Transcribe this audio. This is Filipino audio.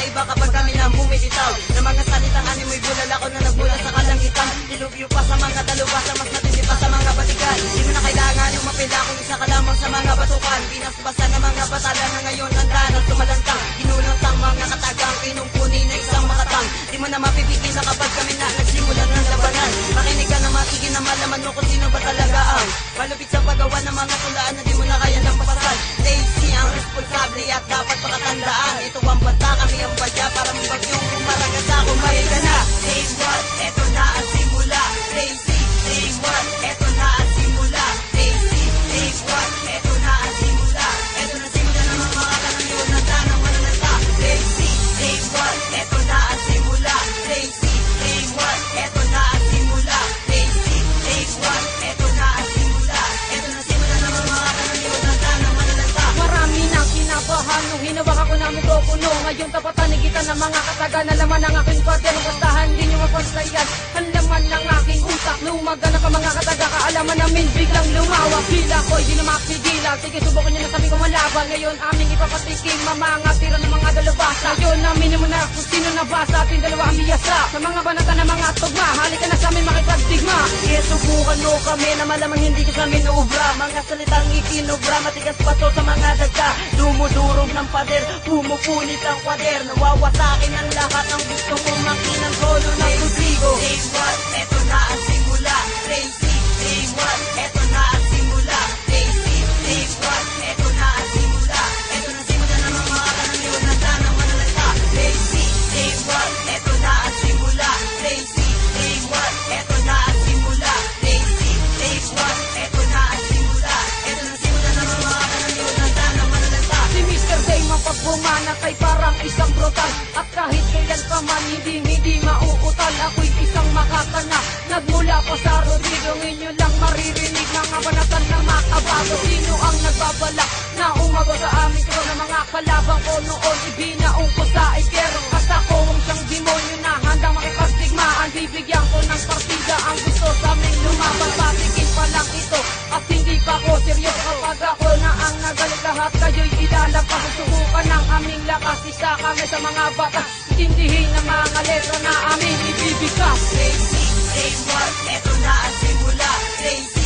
kakaiba kapag kami nang bumibitaw na mga salitang animoy bulal ako na nagbula sa kalangitan. Dilubyo pa sa mga dalubhasa, mas matindi pa sa mga batikan. Di mo na kailangan yung mapila kung isa ka lamang sa mga batukan. Pinasbasa ng mga batala na ngayon handa na sumalantang. Ginulantang mga katagang pinumpuni na isang makatang. Di mo na mapipigil na kapag kami na nagsimulan ng labanan. Makinig ka na matigil na malaman mo kung sino ba talaga ang malupit sa paggawa ng mga tulaan na di mo na kaya ng papasan. Lazy ang responsable at dapat pakatandaan. Ito ang bata, kami ang badya para mabagyong kumaragas ako. Mayroon ka na. Say what? Eto na ang simula. Lazy, say what? Eto na ang simula. Lazy, say what? Eto na ang simula. Eto na simula ng mga kanang yun na tanang mananata. Lazy, say what? Eto na ang simula. Lazy, say what? Eto na ang simula. Lazy, say what? Eto na ang simula. Eto na simula ng mga kanang yun na tanang mananata. Marami nang kinabahan nung hinawak ako ng mikropono. Ngayon tapatan ni kita ng mga kataga na laman ng aking pader. Bastahan din yung mapansayan ang laman ng aking utak. Lumagana pa mga kataga, kaalaman namin biglang lumawak. Hila ko'y di na mapigilan. Sige, subukan nyo na sabi ko malaban. Ngayon aming ipapatikim mamanga tira ng mga dalubhasa. Ngayon namin mo na kung sino nabasa ating dalawa ang biyasa. Sa mga banata ng mga tugma, halika na sa amin makipagdigma. Subukan mo kami na malamang hindi ka sa amin ubra. Mga salitang ikinubra, matigas paso sa mga dagda. Dumudurog ng pader, pumupunit ang kwader. Nawawasakin ang lahat ng gusto mong makinang solo ng kusigo. Say what? Eto na ang simula. Lazy, say what? Eto na ang simula. Lazy, say what? Eto na ang simula. Eto na simula ng mga kanang yun na tanang manalata. Lazy, say what? Eto na ang simula. Lazy, say what? Eto na ang simula. Lazy, say what? Eto na ang simula. Eto na simula ng mga kanang yun na tanang manalata. Si Mr. Damon pag bumanak ay parang isang brutal. At kahit kailan pa man hindi mauutal. Ako'y isang makatana, nagmula pa sa Rodrigo. Ngayon lang maririnig mga banatan ng makabago. Sino ang nagbabalak na umago sa aming tro ng mga kalabang ko noon? Ibinaong ko sa ikero at ako ang siyang demonyo na handang makipagdigmaan. Bibigyan ko ng partida ang gusto sa aming lumabang. Patikin pa lang ito at hindi pa ko seryoso. Kapag ako na ang nagalit, lahat kayo'y ilalabas. Susubukan ng aming lakas, isa kami sa mga batas. Intindihin ang mga letra na aming ibibigkas. Lazy, say what? Eto na ang simula. Lazy,